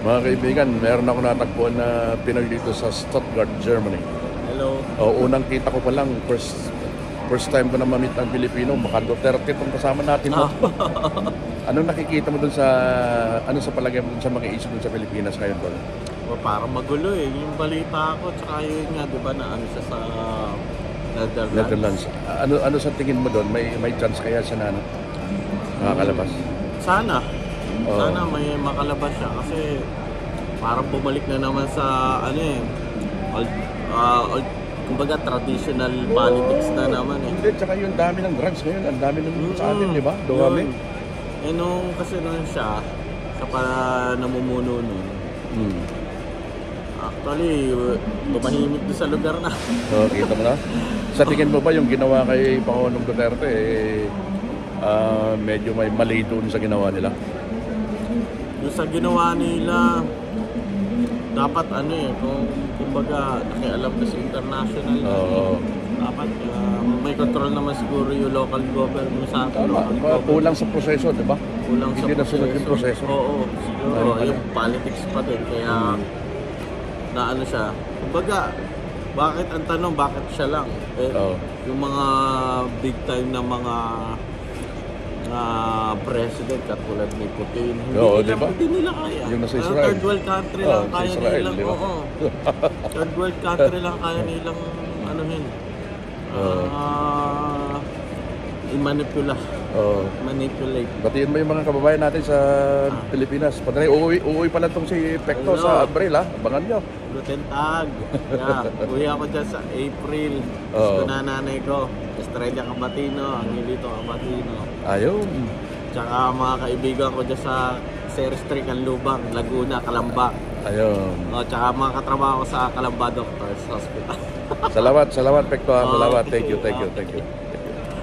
Mga kaibigan, meron ako natagpuan na Pinoy dito sa Stuttgart, Germany. Hello. Unang kita ko pa lang, first time ko na ma-meet ang Pilipino, baka Duterte itong kasama natin mo. Anong nakikita mo dun sa, ano sa palagay mo dun sa mga issue dun sa Pilipinas ngayon doon? Parang magulo eh. Yung balita ko, tsaka yun nga, di ba, na ano siya sa Netherlands. Ano sa tingin mo doon? May chance kaya siya na ano? Nakakalabas? Sana. Sana may makalabas siya kasi parang bumalik na naman sa ano eh, kumbaga traditional politics na naman eh. Hindi, tsaka yung dami ng drugs ngayon, ang dami ng sa atin, di ba? Dumami. Nung kasi nung siya, sa namumuno nun, actually, tumahimik doon sa lugar na. Kita mo na? Sa tingin mo ba yung ginawa kay Pangulong Duterte, medyo may mali doon sa ginawa nila? Yung sa ginawa nila, dapat ano eh, kumbaga nakialam na sa international. Dapat may control naman siguro yung local government sa atin. Kulang sa proseso, di ba? Kulang sa proseso. Hindi nasunod yung proseso. Oo, siguro. Yung politics pa din. Kaya, na ano siya. Kumbaga, bakit ang tanong, bakit siya lang? Yung mga big time na mga president katulad ni Putin, hindi nila kaya. Yung nasa Israel. Third world country lang kaya Israel, nilang. diba? Third world country lang kaya nilang anuhin. Manipulate. Batiin mo yung mga kababayan natin sa Pilipinas. Pati uuwi pala itong si Pekto sa Abril, ha? Abangan nyo. Guten Tag. Uwi ako dyan sa April. Gusto na nanay ko. Estrella Cabatino, Angelito Cabatino. Ayun. Tsaka mga kaibigan ko dyan sa Serstri, Canlubang, Laguna, Calamba. Ayun. Tsaka mga katrabaho ko sa Calamba Doctors Hospital. Salamat Pekto. Salamat. Thank you.